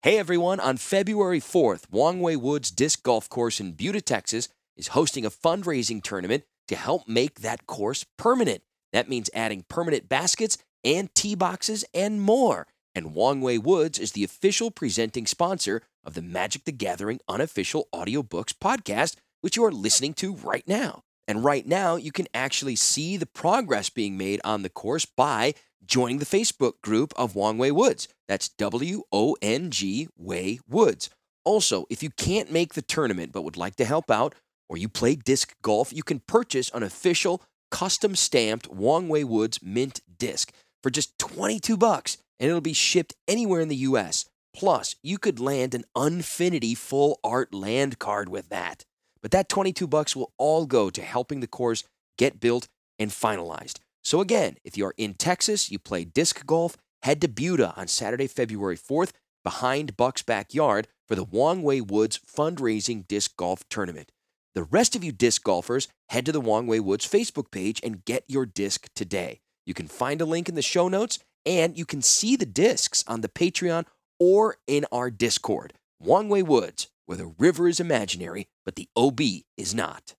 Hey everyone, on February 4th, Wong Woods Disc Golf Course in Buda, Texas is hosting a fundraising tournament to help make that course permanent. That means adding permanent baskets and tee boxes and more. And Wong Woods is the official presenting sponsor of the Magic the Gathering unofficial audiobooks podcast, which you are listening to right now. And right now, you can actually see the progress being made on the course by joining the Facebook group of Wong Woods. That's W-O-N-G Way Woods. Also, if you can't make the tournament but would like to help out, or you play disc golf, you can purchase an official custom-stamped Wong Woods mint disc for just $22, and it'll be shipped anywhere in the U.S. Plus, you could land an Unfinity full art land card with that. But that $22 will all go to helping the course get built and finalized. So again, if you are in Texas, you play disc golf, head to Buda on Saturday, February 4th, behind Buck's backyard for the Wong Woods fundraising disc golf tournament. The rest of you disc golfers, head to the Wong Woods Facebook page and get your disc today. You can find a link in the show notes, and you can see the discs on the Patreon or in our Discord. Wong Woods, where the river is imaginary, but the OB is not.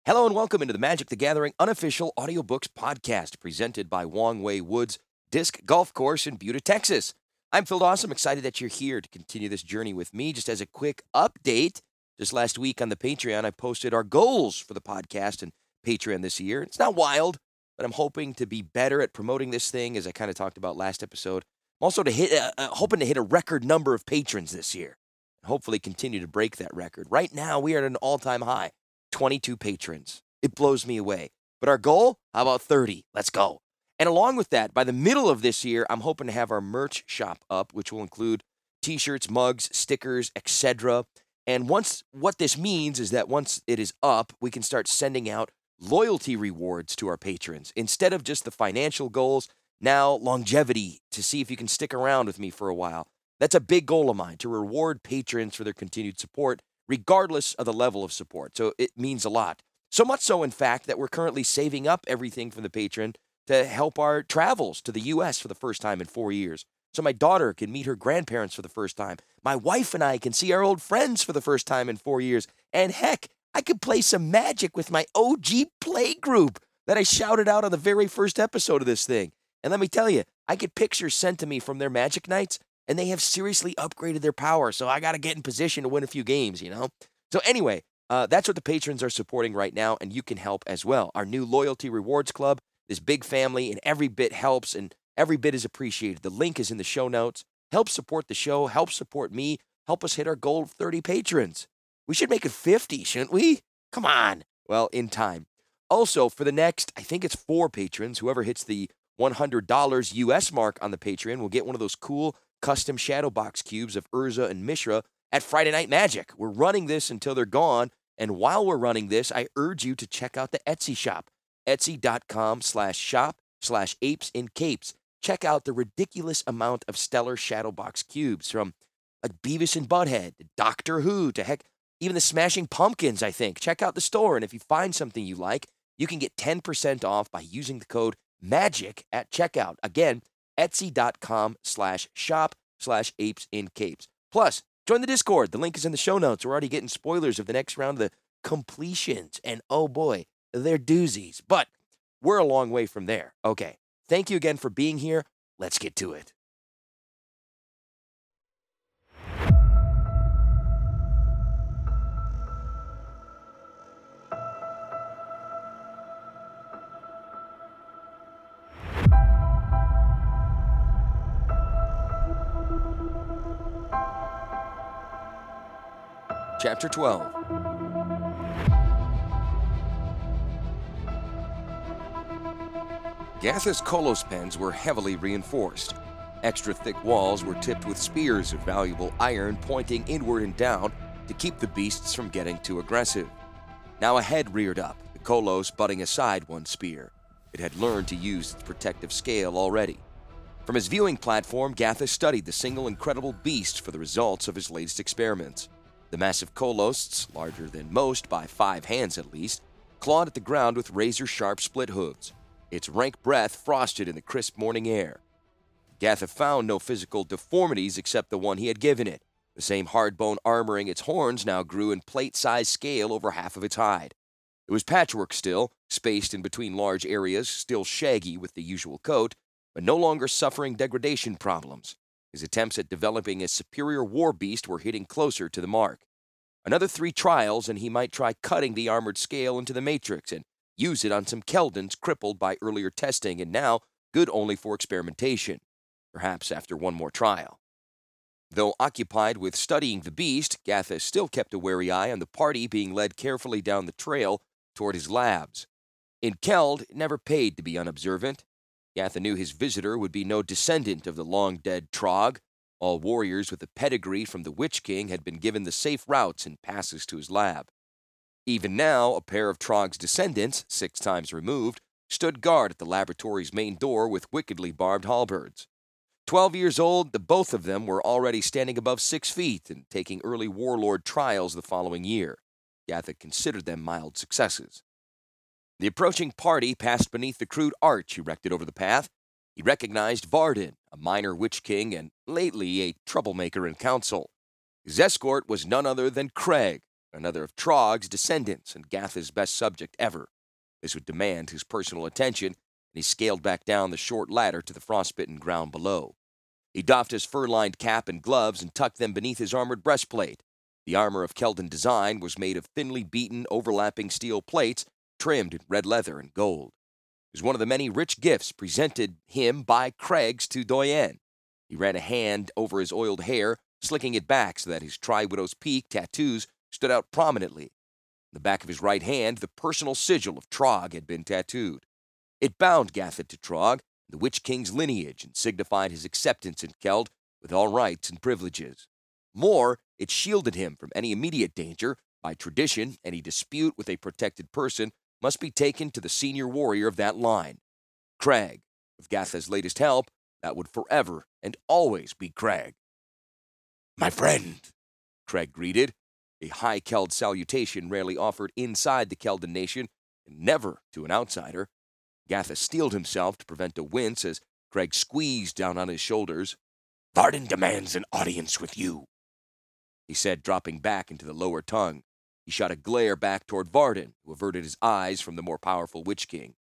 Hello and welcome into the Magic the Gathering unofficial audiobooks podcast presented by Wong Woods Disc Golf Course in Buda, Texas. I'm Phil Dawson. I'm excited that you're here to continue this journey with me. Just as a quick update, just last week on the Patreon, I posted our goals for the podcast and Patreon this year. It's not wild, but I'm hoping to be better at promoting this thing, as I kind of talked about last episode. I'm also hoping to hit a record number of patrons this year and hopefully continue to break that record. Right now, we are at an all-time high. 22 patrons. It blows me away. But our goal? How about 30? Let's go. And along with that, by the middle of this year, I'm hoping to have our merch shop up, which will include t-shirts, mugs, stickers, etc. And what this means is that once it is up, we can start sending out loyalty rewards to our patrons. Instead of just the financial goals, now longevity, to see if you can stick around with me for a while. That's a big goal of mine, to reward patrons for their continued support, regardless of the level of support. So it means a lot. So much so, in fact, that we're currently saving up everything from the patron to help our travels to the U.S. for the first time in 4 years. So my daughter can meet her grandparents for the first time. My wife and I can see our old friends for the first time in 4 years. And heck, I could play some Magic with my OG play group that I shouted out on the very first episode of this thing. And let me tell you, I get pictures sent to me from their Magic nights, and they have seriously upgraded their power, so I got to get in position to win a few games, you know? So anyway, that's what the patrons are supporting right now, and you can help as well. Our new Loyalty Rewards Club, this big family, and every bit helps, and every bit is appreciated. The link is in the show notes. Help support the show, help support me, help us hit our goal of 30 patrons. We should make it 50, shouldn't we? Come on. Well, in time. Also, for the next, I think it's 4 patrons, whoever hits the $100 US mark on the Patreon will get one of those cool custom shadow box cubes of Urza and Mishra at Friday Night Magic. We're running this until they're gone, and while we're running this, I urge you to check out the Etsy shop, etsy.com/shop/apesandcapes. Check out the ridiculous amount of stellar shadow box cubes from like Beavis and Butthead, Doctor Who, to heck, even the Smashing Pumpkins, I think. Check out the store, and if you find something you like, you can get 10% off by using the code MAGIC at checkout. Again, etsy.com/shop/apesandcapes. Plus, join the Discord. The link is in the show notes. We're already getting spoilers of the next round of the completions. And oh boy, they're doozies. But we're a long way from there. Okay, thank you again for being here. Let's get to it. Chapter 12. Gatha's Kolos pens were heavily reinforced. Extra thick walls were tipped with spears of valuable iron pointing inward and down to keep the beasts from getting too aggressive. Now a head reared up, the Kolos butting aside one spear. It had learned to use its protective scale already. From his viewing platform, Gatha studied the single incredible beast for the results of his latest experiments. The massive Kolosts, larger than most by 5 hands at least, clawed at the ground with razor-sharp split hooves, its rank breath frosted in the crisp morning air. Gatha found no physical deformities except the one he had given it. The same hard bone armoring its horns now grew in plate-sized scale over half of its hide. It was patchwork still, spaced in between large areas, still shaggy with the usual coat, but no longer suffering degradation problems. His attempts at developing a superior war beast were hitting closer to the mark. Another 3 trials, and he might try cutting the armored scale into the matrix and use it on some Keldons crippled by earlier testing and now good only for experimentation. Perhaps after one more trial. Though occupied with studying the beast, Gatha still kept a wary eye on the party being led carefully down the trail toward his labs. In Keld, it never paid to be unobservant. Gatha knew his visitor would be no descendant of the long-dead Trog. All warriors with a pedigree from the Witch King had been given the safe routes and passes to his lab. Even now, a pair of Trog's descendants, 6 times removed, stood guard at the laboratory's main door with wickedly barbed halberds. 12 years old, the both of them were already standing above 6 feet and taking early warlord trials the following year. Gatha considered them mild successes. The approaching party passed beneath the crude arch erected over the path. He recognized Varden, a minor Witch King and lately a troublemaker in council. His escort was none other than Craig, another of Trog's descendants and Gatha's best subject ever. This would demand his personal attention, and he scaled back down the short ladder to the frostbitten ground below. He doffed his fur-lined cap and gloves and tucked them beneath his armored breastplate. The armor of Keldon design was made of thinly beaten, overlapping steel plates trimmed in red leather and gold. It was one of the many rich gifts presented him by Craigs to Doyen. He ran a hand over his oiled hair, slicking it back so that his Tri-Widow's Peak tattoos stood out prominently. On the back of his right hand, the personal sigil of Trog had been tattooed. It bound Gatha to Trog, the Witch King's lineage, and signified his acceptance in Keld with all rights and privileges. More, it shielded him from any immediate danger. By tradition, any dispute with a protected person must be taken to the senior warrior of that line. Craig. With Gatha's latest help, that would forever and always be Craig. "My friend," Craig greeted, a high Keld salutation rarely offered inside the Keldon nation and never to an outsider. Gatha steeled himself to prevent a wince as Craig squeezed down on his shoulders. "Varden demands an audience with you," he said, dropping back into the lower tongue. He shot a glare back toward Varden, who averted his eyes from the more powerful Witch King.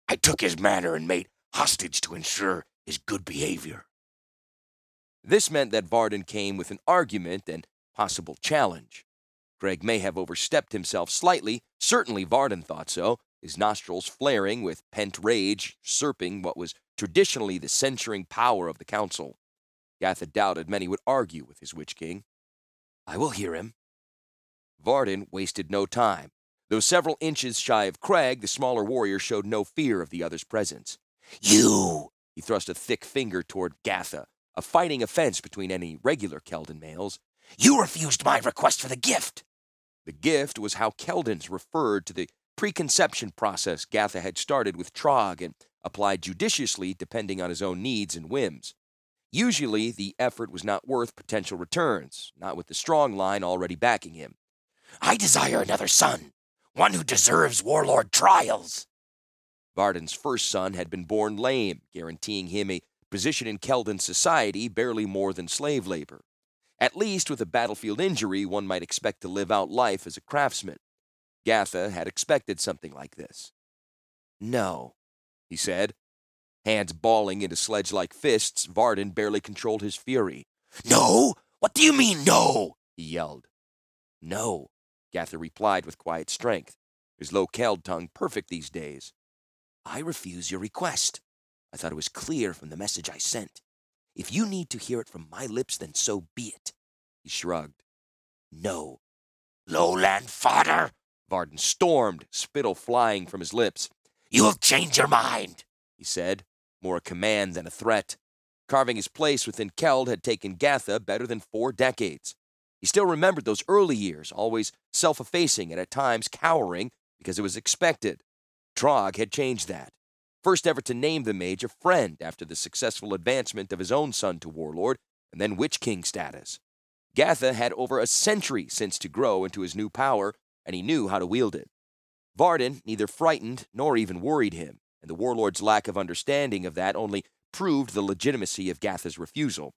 "I took his manor and made hostage to ensure his good behavior." This meant that Varden came with an argument and possible challenge. Craig may have overstepped himself slightly, certainly Varden thought so, his nostrils flaring with pent rage, usurping what was traditionally the censuring power of the council. Gatha doubted many would argue with his Witch King. "I will hear him." Varden wasted no time. Though several inches shy of Craig, the smaller warrior showed no fear of the other's presence. "You!" He thrust a thick finger toward Gatha, a fighting offense between any regular Keldon males. "You refused my request for the gift!" The gift was how Keldons referred to the preconception process Gatha had started with Trog and applied judiciously depending on his own needs and whims. Usually, the effort was not worth potential returns, not with the strong line already backing him. "I desire another son, one who deserves warlord trials." Varden's first son had been born lame, guaranteeing him a position in Keldon society barely more than slave labor. At least with a battlefield injury, one might expect to live out life as a craftsman. Gatha had expected something like this. "No," he said. Hands balling into sledge-like fists, Varden barely controlled his fury. "No? What do you mean, no?" he yelled. "No," Gatha replied with quiet strength, his low Keld tongue perfect these days. "I refuse your request. I thought it was clear from the message I sent. If you need to hear it from my lips, then so be it." He shrugged. "No." "Lowland fodder!" Varden stormed, spittle flying from his lips. "You have changed your mind," he said, more a command than a threat. Carving his place within Keld had taken Gatha better than 4 decades. He still remembered those early years, always self-effacing and at times cowering because it was expected. Trog had changed that. First ever to name the mage a friend after the successful advancement of his own son to warlord and then Witch King status. Gatha had over a century since to grow into his new power, and he knew how to wield it. Varden neither frightened nor even worried him, and the warlord's lack of understanding of that only proved the legitimacy of Gatha's refusal.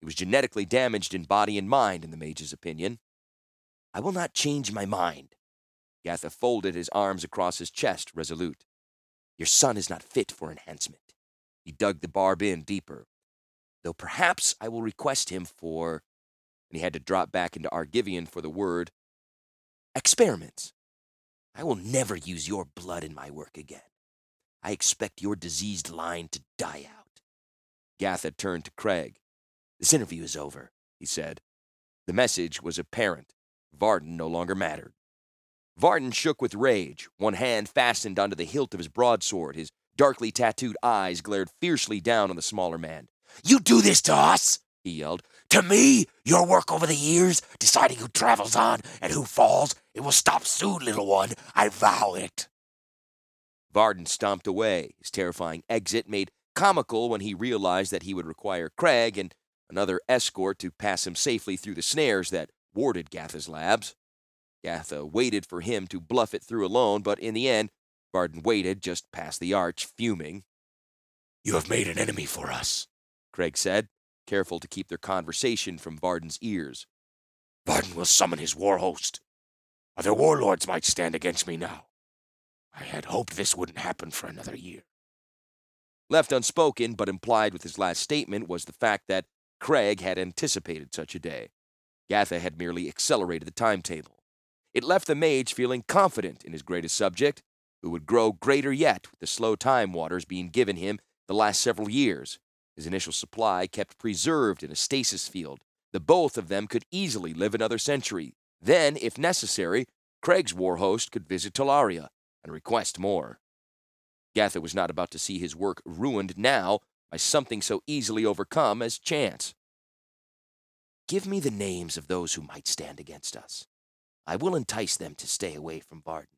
He was genetically damaged in body and mind, in the mage's opinion. "I will not change my mind." Gatha folded his arms across his chest, resolute. "Your son is not fit for enhancement." He dug the barb in deeper. "Though perhaps I will request him for," and he had to drop back into Argivian for the word, "experiments. I will never use your blood in my work again. I expect your diseased line to die out." Gatha turned to Craig. "This interview is over," he said. The message was apparent. Varden no longer mattered. Varden shook with rage, one hand fastened onto the hilt of his broadsword. His darkly tattooed eyes glared fiercely down on the smaller man. "You do this to us?" he yelled. "To me? Your work over the years, deciding who travels on and who falls? It will stop soon, little one. I vow it." Varden stomped away, his terrifying exit made comical when he realized that he would require Craig and another escort to pass him safely through the snares that warded Gatha's labs. Gatha waited for him to bluff it through alone, but in the end, Varden waited just past the arch, fuming. "You have made an enemy for us," Craig said, careful to keep their conversation from Varden's ears. "Varden will summon his war host. Other warlords might stand against me now. I had hoped this wouldn't happen for another year." Left unspoken, but implied with his last statement, was the fact that Craig had anticipated such a day. Gatha had merely accelerated the timetable. It left the mage feeling confident in his greatest subject, who would grow greater yet with the slow time waters being given him the last several years. His initial supply kept preserved in a stasis field. The both of them could easily live another century. Then, if necessary, Craig's war host could visit Tolaria and request more. Gatha was not about to see his work ruined now by something so easily overcome as chance. "Give me the names of those who might stand against us. I will entice them to stay away from Varden."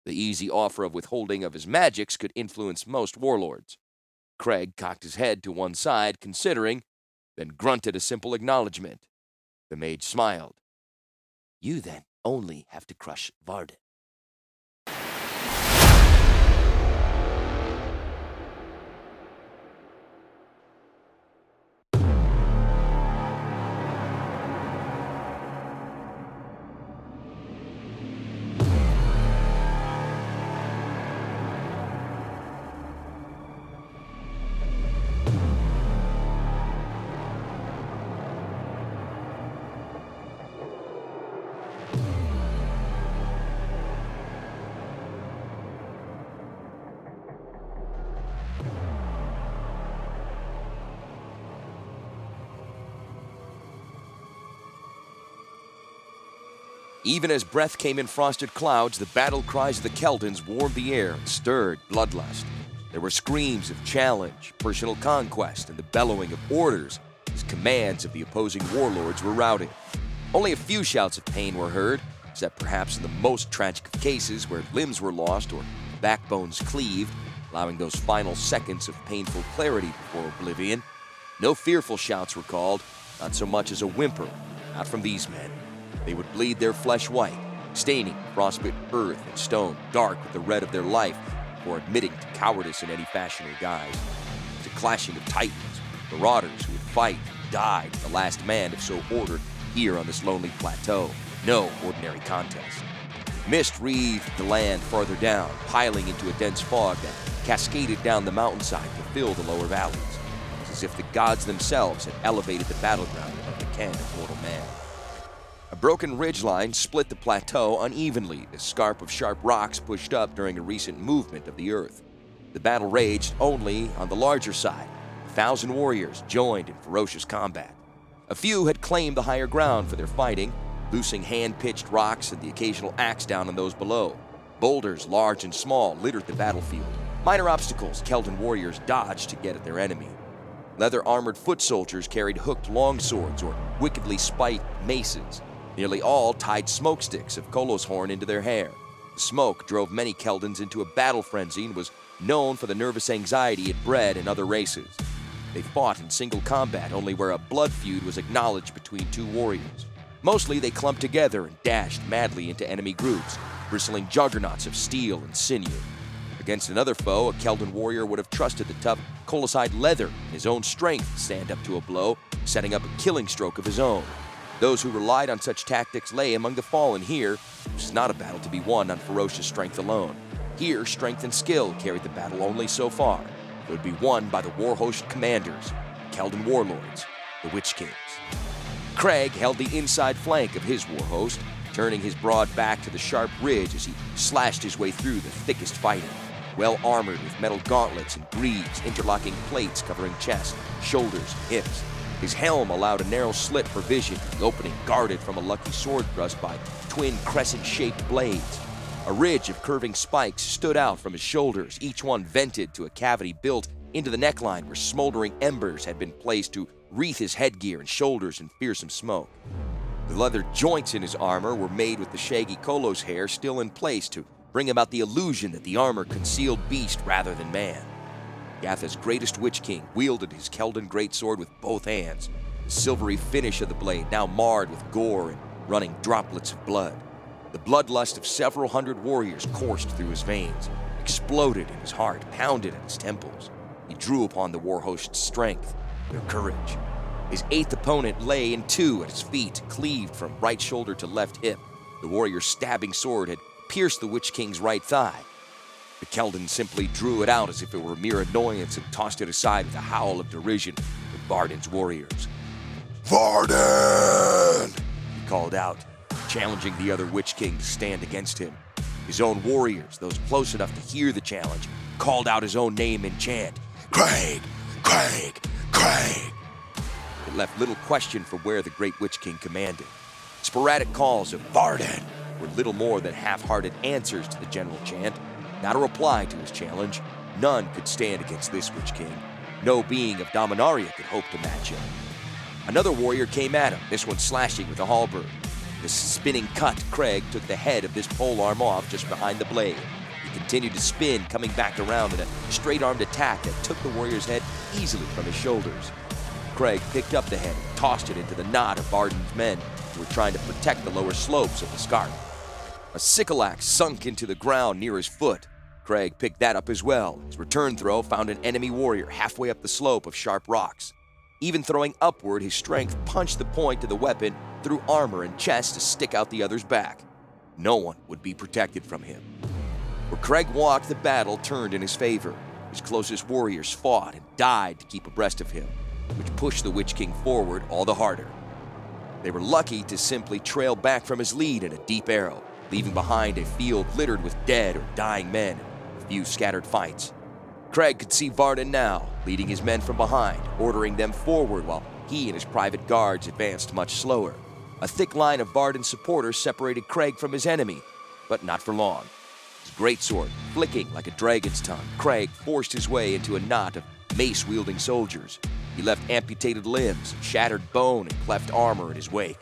The easy offer of withholding of his magics could influence most warlords. Craig cocked his head to one side, considering, then grunted a simple acknowledgement. The mage smiled. "You then only have to crush Varden." Even as breath came in frosted clouds, the battle cries of the Keldons warmed the air and stirred bloodlust. There were screams of challenge, personal conquest, and the bellowing of orders as commands of the opposing warlords were routed. Only a few shouts of pain were heard, except perhaps in the most tragic of cases where limbs were lost or backbones cleaved, allowing those final seconds of painful clarity before oblivion. No fearful shouts were called, not so much as a whimper, not from these men. They would bleed their flesh white, staining frostbitten earth and stone dark with the red of their life before admitting to cowardice in any fashion or guise. It was a clashing of titans, marauders who would fight and die to the last man if so ordered here on this lonely plateau. No ordinary contest. Mist wreathed the land farther down, piling into a dense fog that cascaded down the mountainside to fill the lower valleys. It was as if the gods themselves had elevated the battleground above the ken of mortal man. A broken ridgeline split the plateau unevenly as scarp of sharp rocks pushed up during a recent movement of the earth. The battle raged only on the larger side. 1,000 warriors joined in ferocious combat. A few had claimed the higher ground for their fighting, loosing hand-pitched rocks and the occasional axe down on those below. Boulders, large and small, littered the battlefield. Minor obstacles Keldon warriors dodged to get at their enemy. Leather-armored foot soldiers carried hooked longswords or wickedly spiked maces. Nearly all tied smokesticks of Kolos horn into their hair. The smoke drove many Keldons into a battle frenzy and was known for the nervous anxiety it bred in other races. They fought in single combat only where a blood feud was acknowledged between two warriors. Mostly they clumped together and dashed madly into enemy groups, bristling juggernauts of steel and sinew. Against another foe, a Keldon warrior would have trusted the tough Coloside leather and his own strength to stand up to a blow, setting up a killing stroke of his own. Those who relied on such tactics lay among the fallen here. This is not a battle to be won on ferocious strength alone. Here, strength and skill carried the battle only so far. It would be won by the Warhost commanders, Keldon warlords, the Witch Kings. Craig held the inside flank of his Warhost, turning his broad back to the sharp ridge as he slashed his way through the thickest fighting. Well armored with metal gauntlets and greaves, interlocking plates covering chest, shoulders, hips. His helm allowed a narrow slit for vision, the opening guarded from a lucky sword thrust by twin crescent-shaped blades. A ridge of curving spikes stood out from his shoulders, each one vented to a cavity built into the neckline where smoldering embers had been placed to wreath his headgear and shoulders in fearsome smoke. The leather joints in his armor were made with the shaggy Kolos hair still in place to bring about the illusion that the armor concealed beast rather than man. Gatha's greatest Witch King wielded his Keldon greatsword with both hands, the silvery finish of the blade now marred with gore and running droplets of blood. The bloodlust of several hundred warriors coursed through his veins, exploded in his heart, pounded at his temples. He drew upon the Warhost's strength, their courage. His eighth opponent lay in two at his feet, cleaved from right shoulder to left hip. The warrior's stabbing sword had pierced the Witch King's right thigh. The Keldon simply drew it out as if it were mere annoyance and tossed it aside with a howl of derision of Vardin's warriors. "Vardin!" he called out, challenging the other Witch King to stand against him. His own warriors, those close enough to hear the challenge, called out his own name in chant. "Craig! Craig! Craig!" It left little question for where the great Witch King commanded. Sporadic calls of "Vardin" were little more than half-hearted answers to the general chant, not a reply to his challenge. None could stand against this Witch King. No being of Dominaria could hope to match him. Another warrior came at him, this one slashing with a halberd. The spinning cut, Craig took the head of this polearm off just behind the blade. He continued to spin, coming back around in a straight-armed attack that took the warrior's head easily from his shoulders. Craig picked up the head and tossed it into the knot of Vardin's men who were trying to protect the lower slopes of the scarp. A sickle axe sunk into the ground near his foot. Craig picked that up as well. His return throw found an enemy warrior halfway up the slope of sharp rocks. Even throwing upward, his strength punched the point of the weapon through armor and chest to stick out the other's back. No one would be protected from him. Where Craig walked, the battle turned in his favor. His closest warriors fought and died to keep abreast of him, which pushed the Witch King forward all the harder. They were lucky to simply trail back from his lead in a deep arrow, leaving behind a field littered with dead or dying men and a few scattered fights. Craig could see Vardin now, leading his men from behind, ordering them forward while he and his private guards advanced much slower. A thick line of Vardin supporters separated Craig from his enemy, but not for long. His greatsword flicking like a dragon's tongue, Craig forced his way into a knot of mace-wielding soldiers. He left amputated limbs, shattered bone, and cleft armor in his wake.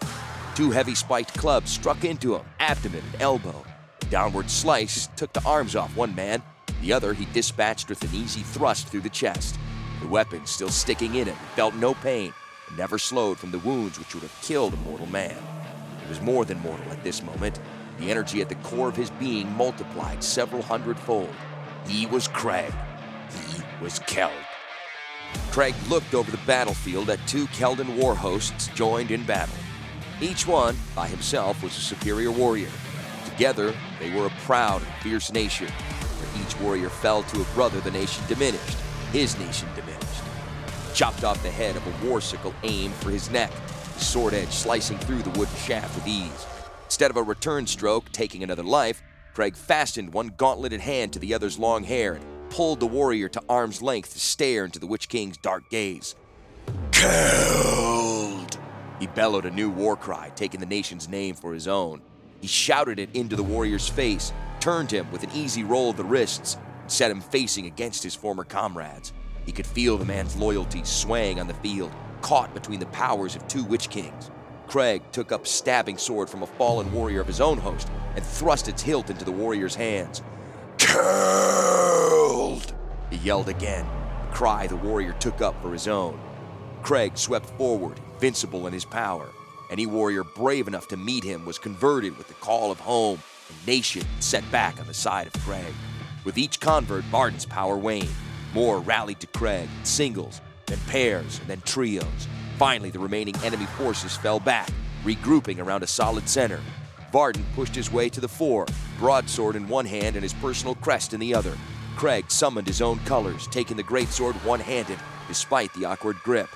Two heavy spiked clubs struck into him, abdomen and elbow. A downward slice took the arms off one man. The other he dispatched with an easy thrust through the chest. The weapon still sticking in him, he felt no pain, and never slowed from the wounds which would have killed a mortal man. He was more than mortal at this moment. The energy at the core of his being multiplied several hundredfold. He was Craig. He was Keld. Craig looked over the battlefield at two Keldon war hosts joined in battle. Each one, by himself, was a superior warrior. Together, they were a proud and fierce nation. Where each warrior fell to a brother, the nation diminished. His nation diminished. He chopped off the head of a war sickle aimed for his neck, the sword edge slicing through the wooden shaft with ease. Instead of a return stroke taking another life, Craig fastened one gauntleted hand to the other's long hair and pulled the warrior to arm's length to stare into the Witch King's dark gaze. "Killed!" He bellowed a new war cry, taking the nation's name for his own. He shouted it into the warrior's face, turned him with an easy roll of the wrists, and set him facing against his former comrades. He could feel the man's loyalty swaying on the field, caught between the powers of two Witch Kings. Craig took up a stabbing sword from a fallen warrior of his own host and thrust its hilt into the warrior's hands. "Killed!" he yelled again, a cry the warrior took up for his own. Craig swept forward, invincible in his power. Any warrior brave enough to meet him was converted with the call of home and nation set back on the side of Craig. With each convert, Varden's power waned. More rallied to Craig, singles, then pairs, and then trios. Finally, the remaining enemy forces fell back, regrouping around a solid center. Varden pushed his way to the fore, broadsword in one hand and his personal crest in the other. Craig summoned his own colors, taking the greatsword one-handed, despite the awkward grip.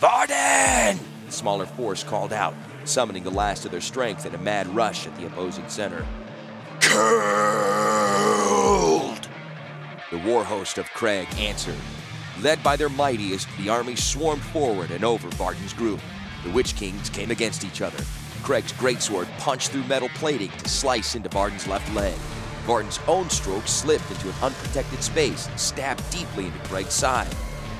"Varden!" The smaller force called out, summoning the last of their strength in a mad rush at the opposing center. "Killed!" The war host of Craig answered. Led by their mightiest, the army swarmed forward and over Varden's group. The Witch Kings came against each other. Craig's greatsword punched through metal plating to slice into Varden's left leg. Varden's own stroke slipped into an unprotected space and stabbed deeply into Craig's side.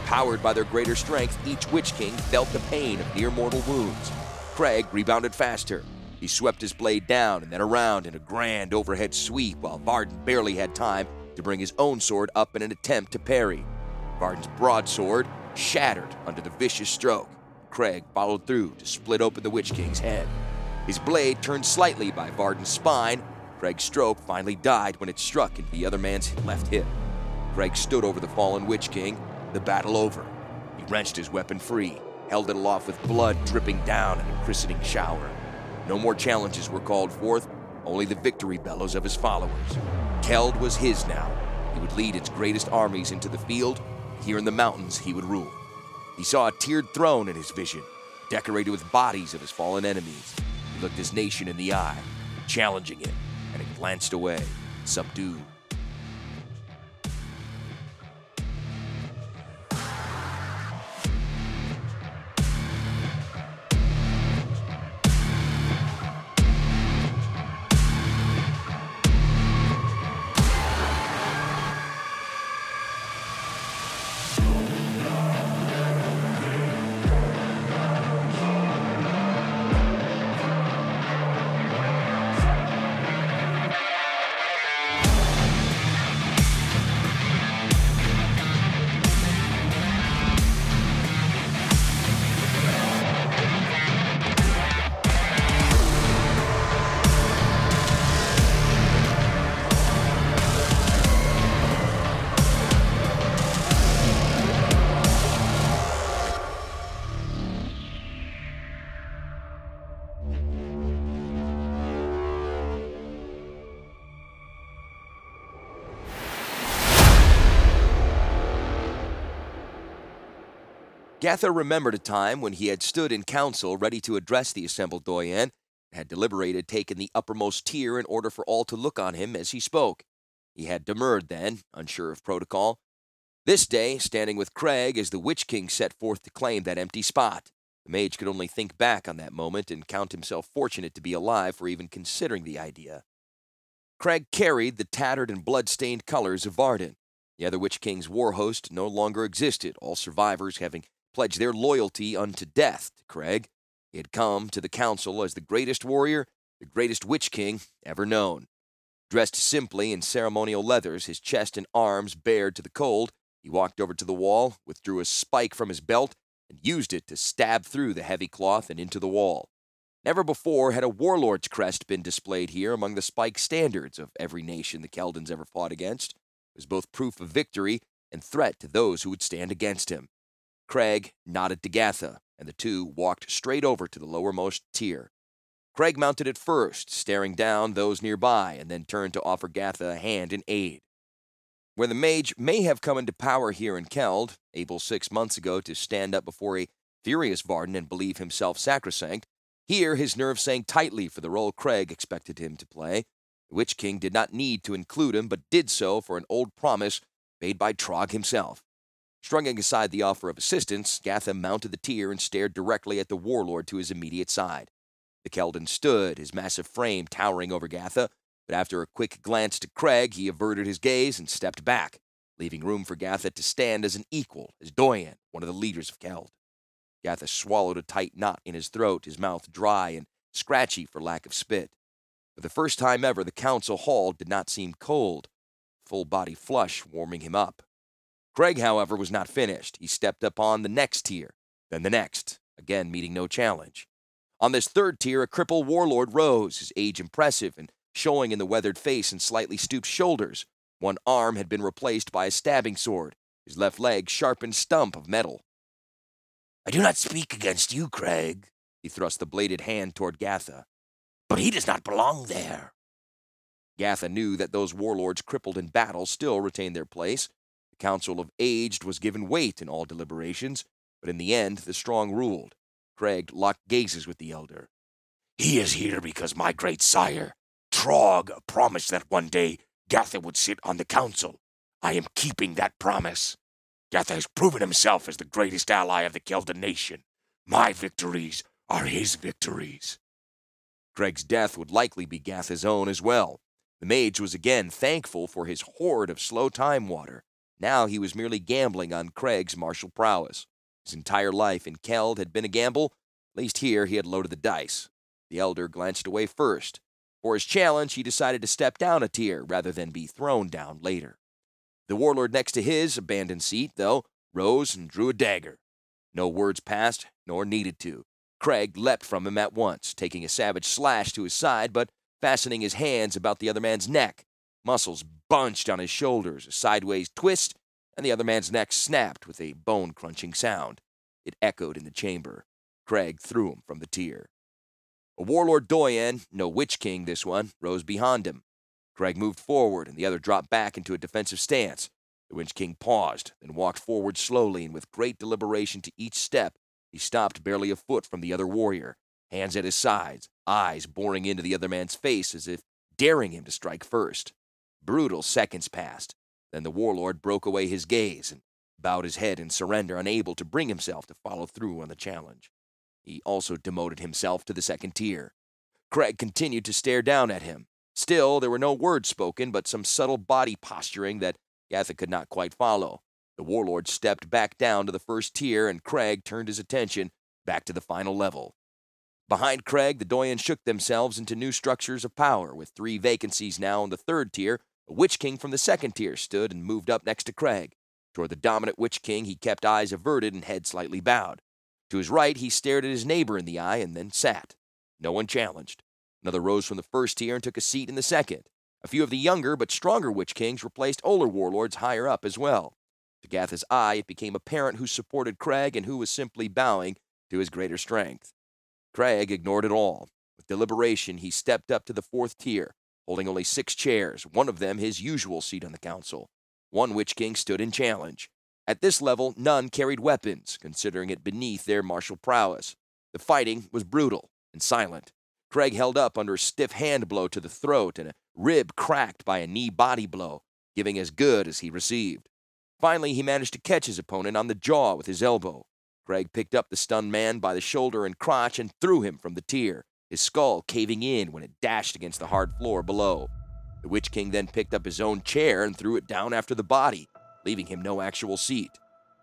Powered by their greater strength, each Witch King felt the pain of near-mortal wounds. Craig rebounded faster. He swept his blade down and then around in a grand overhead sweep while Varden barely had time to bring his own sword up in an attempt to parry. Varden's broadsword shattered under the vicious stroke. Craig followed through to split open the Witch King's head. His blade turned slightly by Varden's spine. Craig's stroke finally died when it struck into the other man's left hip. Craig stood over the fallen Witch King, the battle over. He wrenched his weapon free, held it aloft with blood dripping down in a christening shower. No more challenges were called forth, only the victory bellows of his followers. Keld was his now. He would lead its greatest armies into the field. Here in the mountains, he would rule. He saw a tiered throne in his vision, decorated with bodies of his fallen enemies. He looked his nation in the eye, challenging it, and it glanced away, subdued. Gatha remembered a time when he had stood in council ready to address the assembled Doyen, and had deliberated taking the uppermost tier in order for all to look on him as he spoke. He had demurred then, unsure of protocol. This day, standing with Craig as the Witch King set forth to claim that empty spot, the mage could only think back on that moment and count himself fortunate to be alive for even considering the idea. Craig carried the tattered and blood-stained colors of Varden. The other Witch King's war host no longer existed, all survivors having pledged their loyalty unto death to Craig. He had come to the council as the greatest warrior, the greatest Witch King ever known. Dressed simply in ceremonial leathers, his chest and arms bared to the cold, he walked over to the wall, withdrew a spike from his belt, and used it to stab through the heavy cloth and into the wall. Never before had a warlord's crest been displayed here among the spike standards of every nation the Keldons ever fought against. It was both proof of victory and threat to those who would stand against him. Craig nodded to Gatha, and the two walked straight over to the lowermost tier. Craig mounted it first, staring down those nearby, and then turned to offer Gatha a hand in aid. Where the mage may have come into power here in Keld, able 6 months ago to stand up before a furious Varden and believe himself sacrosanct, here his nerves sank tightly for the role Craig expected him to play. The Witch King did not need to include him, but did so for an old promise made by Trog himself. Shrugging aside the offer of assistance, Gatha mounted the tier and stared directly at the warlord to his immediate side. The Keldon stood, his massive frame towering over Gatha, but after a quick glance to Craig, he averted his gaze and stepped back, leaving room for Gatha to stand as an equal, as Doyen, one of the leaders of Keld. Gatha swallowed a tight knot in his throat, his mouth dry and scratchy for lack of spit. For the first time ever, the council hall did not seem cold, full body flush warming him up. Craig, however, was not finished. He stepped up on the next tier, then the next, again meeting no challenge. On this third tier, a crippled warlord rose, his age impressive and showing in the weathered face and slightly stooped shoulders. One arm had been replaced by a stabbing sword, his left leg sharpened stump of metal. "I do not speak against you, Craig," He thrust the bladed hand toward Gatha. "but he does not belong there." Gatha knew that those warlords crippled in battle still retained their place. The Council of Aged was given weight in all deliberations, but in the end the strong ruled. Craig locked gazes with the elder. "He is here because my great sire, Trog, promised that one day Gatha would sit on the council. I am keeping that promise. Gatha has proven himself as the greatest ally of the Keldan nation. My victories are his victories." Craig's death would likely be Gatha's own as well. The mage was again thankful for his hoard of slow time water. Now he was merely gambling on Craig's martial prowess. His entire life in Keld had been a gamble. At least here he had loaded the dice. The elder glanced away first. For his challenge, he decided to step down a tier rather than be thrown down later. The warlord next to his abandoned seat, though, rose and drew a dagger. No words passed, nor needed to. Craig leapt from him at once, taking a savage slash to his side, but fastening his hands about the other man's neck. Muscles bunched on his shoulders, a sideways twist, and the other man's neck snapped with a bone-crunching sound. It echoed in the chamber. Craig threw him from the tier. A warlord Doyen, no Witch King this one, rose behind him. Craig moved forward, and the other dropped back into a defensive stance. The Witch King paused, then walked forward slowly, and with great deliberation to each step, he stopped barely a foot from the other warrior, hands at his sides, eyes boring into the other man's face as if daring him to strike first. Brutal seconds passed. Then the warlord broke away his gaze and bowed his head in surrender, unable to bring himself to follow through on the challenge. He also demoted himself to the second tier. Craig continued to stare down at him. Still, there were no words spoken, but some subtle body posturing that Gatha could not quite follow. The warlord stepped back down to the first tier, and Craig turned his attention back to the final level. Behind Craig, the Doyen shook themselves into new structures of power, with 3 vacancies now in the third tier. A Witch King from the second tier stood and moved up next to Craig. Toward the dominant Witch King, he kept eyes averted and head slightly bowed. To his right, he stared at his neighbor in the eye and then sat. No one challenged. Another rose from the first tier and took a seat in the second. A few of the younger but stronger Witch Kings replaced older warlords higher up as well. To Gatha's eye, it became apparent who supported Craig and who was simply bowing to his greater strength. Craig ignored it all. With deliberation, he stepped up to the fourth tier, holding only 6 chairs, one of them his usual seat on the council. One Witch King stood in challenge. At this level, none carried weapons, considering it beneath their martial prowess. The fighting was brutal and silent. Craig held up under a stiff hand blow to the throat and a rib cracked by a knee body blow, giving as good as he received. Finally, he managed to catch his opponent on the jaw with his elbow. Craig picked up the stunned man by the shoulder and crotch and threw him from the tier, his skull caving in when it dashed against the hard floor below. The Witch King then picked up his own chair and threw it down after the body, leaving him no actual seat.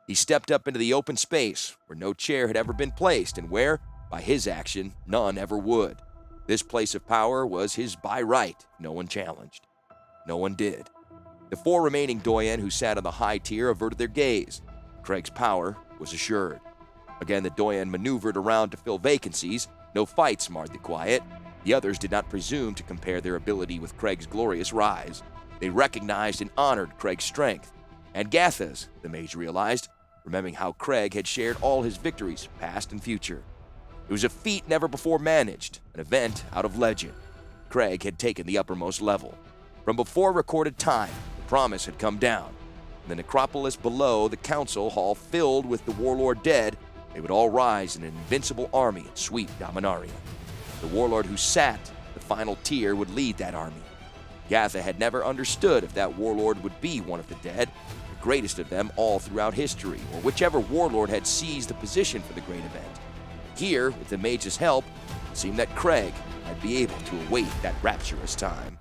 He stepped up into the open space where no chair had ever been placed and where, by his action, none ever would. This place of power was his by right. No one challenged. No one did. The 4 remaining Doyen who sat on the high tier averted their gaze. Craig's power was assured. Again, the Doyen maneuvered around to fill vacancies. No fights marred the quiet. The others did not presume to compare their ability with Craig's glorious rise. They recognized and honored Craig's strength. And Gatha's, the mage realized, remembering how Craig had shared all his victories, past and future. It was a feat never before managed, an event out of legend. Craig had taken the uppermost level. From before recorded time, the promise had come down. In the necropolis below, the council hall filled with the warlord dead, they would all rise in an invincible army and sweep Dominaria. The warlord who sat the final tier would lead that army. Gatha had never understood if that warlord would be one of the dead, the greatest of them all throughout history, or whichever warlord had seized the position for the great event. Here, with the mage's help, it seemed that Craig might be able to await that rapturous time.